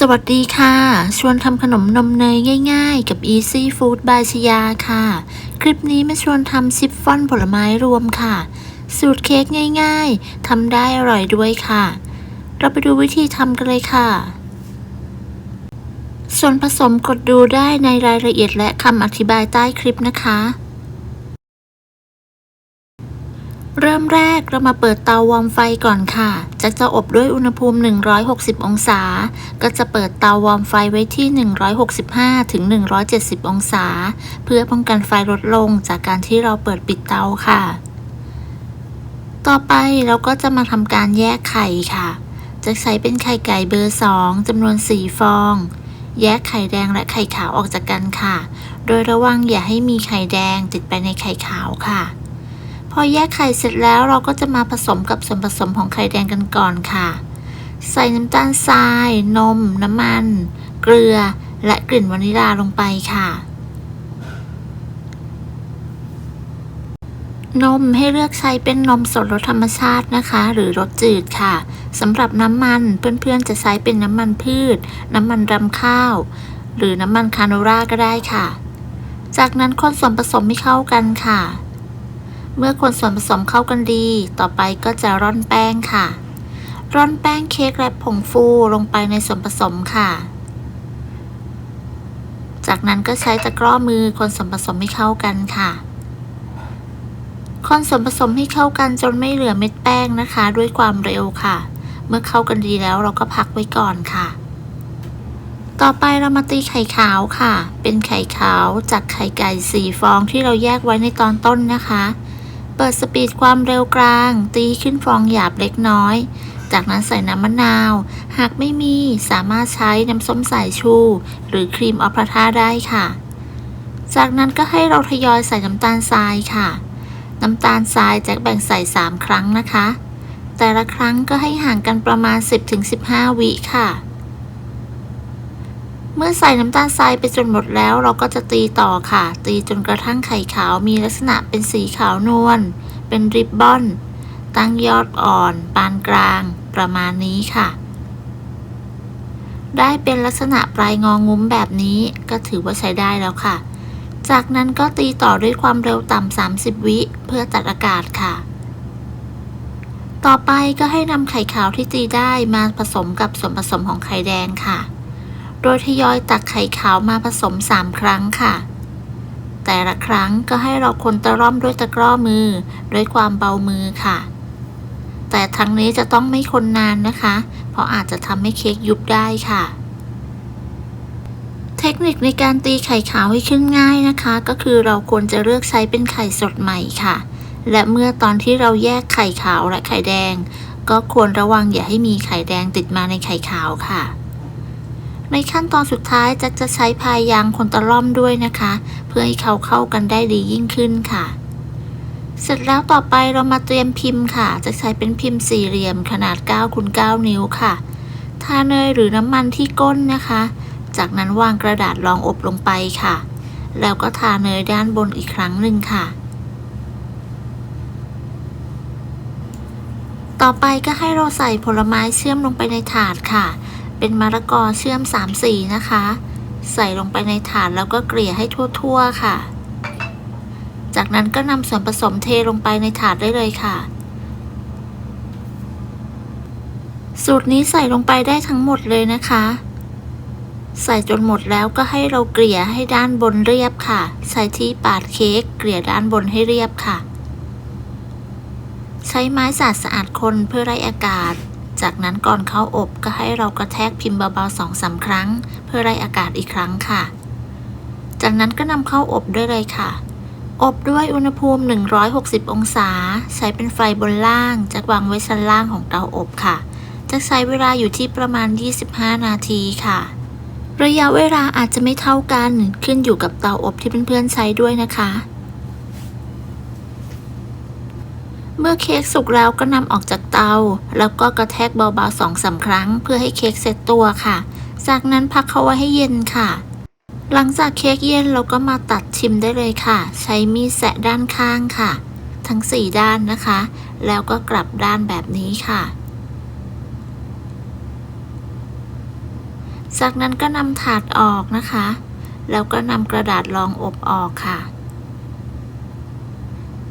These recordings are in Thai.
สวัสดีค่ะชวนทำขนมนมเนยง่ายๆกับ Easy Food by ชยาค่ะคลิปนี้มาชวนทำชิฟฟ่อนผลไม้รวมค่ะสูตรเค้กง่ายๆทำได้อร่อยด้วยค่ะเราไปดูวิธีทำกันเลยค่ะส่วนผสมกดดูได้ในรายละเอียดและคำอธิบายใต้คลิปนะคะเริ่มแรกเรามาเปิดเตาวอร์มไฟก่อนค่ะจะอบด้วยอุณหภูมิ160องศาก็จะเปิดเตาวอร์มไฟไว้ที่165ถึง170องศาเพื่อป้องกันไฟลดลงจากการที่เราเปิดปิดเตาค่ะต่อไปเราก็จะมาทำการแยกไข่ค่ะจะใช้เป็นไข่ไก่เบอร์2จำนวน4ฟองแยกไข่แดงและไข่ขาวออกจากกันค่ะโดยระวังอย่าให้มีไข่แดงติดไปในไข่ขาวค่ะพอแยกไข่เสร็จแล้วเราก็จะมาผสมกับส่วนผสมของไข่แดงกันก่อนค่ะใส่น้ำตาลทรายนมน้ำมันเกลือและกลิ่นวานิลลาลงไปค่ะนมให้เลือกใช้เป็นนมสดรสธรรมชาตินะคะหรือรสจืดค่ะสำหรับน้ำมันเพื่อนๆจะใช้เป็นน้ำมันพืชน้ำมันรำข้าวหรือน้ำมันคาโนราก็ได้ค่ะจากนั้นคนส่วนผสมให้เข้ากันค่ะเมื่อคนส่วนผสมเข้ากันดีต่อไปก็จะร่อนแป้งค่ะร่อนแป้งเค้กและผงฟูลงไปในส่วนผสมค่ะจากนั้นก็ใช้ตะกร้อมือคนส่วนผสมให้เข้ากันค่ะคนส่วนผสมให้เข้ากันจนไม่เหลือเม็ดแป้งนะคะด้วยความเร็วค่ะเมื่อเข้ากันดีแล้วเราก็พักไว้ก่อนค่ะต่อไปเรามาตีไข่ขาวค่ะเป็นไข่ขาวจากไข่ไก่4ฟองที่เราแยกไว้ในตอนต้นนะคะเปิดสปีดความเร็วกลางตีขึ้นฟองหยาบเล็กน้อยจากนั้นใส่น้ำมะนาวหากไม่มีสามารถใช้น้ำส้มสายชูหรือครีมออพราท่าได้ค่ะจากนั้นก็ให้เราทยอยใส่น้ำตาลทรายค่ะน้ำตาลทรายจะแบ่งใส่3ครั้งนะคะแต่ละครั้งก็ให้ห่างกันประมาณ 10-15 วิค่ะเมื่อใส่น้ำตาลทรายไปจนหมดแล้วเราก็จะตีต่อค่ะตีจนกระทั่งไข่ขาวมีลักษณะเป็นสีขาวนวลเป็นริบบอนตั้งยอดอ่อนปานกลางประมาณนี้ค่ะได้เป็นลักษณะปลายงองุ้มแบบนี้ก็ถือว่าใช้ได้แล้วค่ะจากนั้นก็ตีต่อด้วยความเร็วต่ำ30วิเพื่อตัดอากาศค่ะต่อไปก็ให้นำไข่ขาวที่ตีได้มาผสมกับส่วนผสมของไข่แดงค่ะโดยทยอยตักไข่ขาวมาผสม3ครั้งค่ะแต่ละครั้งก็ให้เราคนตะล่อมด้วยตะกร้อมือด้วยความเบามือค่ะแต่ทั้งนี้จะต้องไม่คนนานนะคะเพราะอาจจะทำให้เค้กยุบได้ค่ะเทคนิคในการตีไข่ขาวให้ขึ้นง่ายนะคะก็คือเราควรจะเลือกใช้เป็นไข่สดใหม่ค่ะและเมื่อตอนที่เราแยกไข่ขาวและไข่แดงก็ควรระวังอย่าให้มีไข่แดงติดมาในไข่ขาวค่ะในขั้นตอนสุดท้ายจะใช้พายยางคนตะล่อมด้วยนะคะเพื่อให้เขาเข้ากันได้ดียิ่งขึ้นค่ะเสร็จแล้วต่อไปเรามาเตรียมพิมพ์ค่ะจะใช้เป็นพิมพ์สี่เหลี่ยมขนาด9x9 นิ้วค่ะทาเนยหรือน้ำมันที่ก้นนะคะจากนั้นวางกระดาษรองอบลงไปค่ะแล้วก็ทาเนยด้านบนอีกครั้งหนึ่งค่ะต่อไปก็ให้เราใส่ผลไม้เชื่อมลงไปในถาดค่ะเป็นมะละกอเชื่อม3 สีนะคะใส่ลงไปในถาดแล้วก็เกลี่ยให้ทั่วๆค่ะจากนั้นก็นำส่วนผสมเทลงไปในถาดได้เลยค่ะสูตรนี้ใส่ลงไปได้ทั้งหมดเลยนะคะใส่จนหมดแล้วก็ให้เราเกลี่ยให้ด้านบนเรียบค่ะใช้ที่ปาดเค้กเกลี่ยด้านบนให้เรียบค่ะใช้ไม้สะอาดคนเพื่อไล่อากาศจากนั้นก่อนเข้าอบก็ให้เรากระแทกพิมพ์เบาๆ 2-3 ครั้งเพื่อไล่อากาศอีกครั้งค่ะจากนั้นก็นำเข้าอบได้เลยค่ะอบด้วยอุณหภูมิ160องศาใช้เป็นไฟบนล่างจะวางไว้ชั้นล่างของเตาอบค่ะจะใช้เวลาอยู่ที่ประมาณ25นาทีค่ะระยะเวลาอาจจะไม่เท่ากันขึ้นอยู่กับเตาอบที่เพื่อนๆใช้ด้วยนะคะเมื่อเค้กสุกแล้วก็นำออกจากเตาแล้วก็กระแทกเบาๆ 2-3 ครั้งเพื่อให้เค้กเซตตัวค่ะจากนั้นพักเขาไว้ให้เย็นค่ะหลังจากเค้กเย็นเราก็มาตัดชิมได้เลยค่ะใช้มีดแสะด้านข้างค่ะทั้ง4ด้านนะคะแล้วก็กลับด้านแบบนี้ค่ะ จากนั้นก็นำถาดออกนะคะ แล้วก็นำกระดาษรองอบออกค่ะ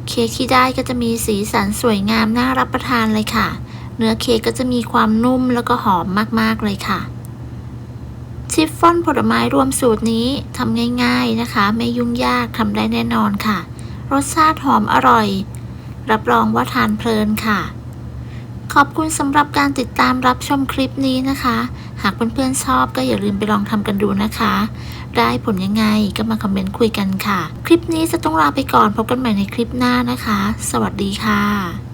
เค้กที่ได้ก็จะมีสีสันสวยงามน่ารับประทานเลยค่ะเนื้อเค้กก็จะมีความนุ่มแล้วก็หอมมากๆเลยค่ะชิฟฟ่อนผลไม้รวมสูตรนี้ทำง่ายๆนะคะไม่ยุ่งยากทำได้แน่นอนค่ะรสชาติหอมอร่อยรับรองว่าทานเพลินค่ะขอบคุณสำหรับการติดตามรับชมคลิปนี้นะคะหากเพื่อนๆชอบก็อย่าลืมไปลองทำกันดูนะคะได้ผลยังไงก็มาคอมเมนต์คุยกันค่ะคลิปนี้จะต้องลาไปก่อนพบกันใหม่ในคลิปหน้านะคะสวัสดีค่ะ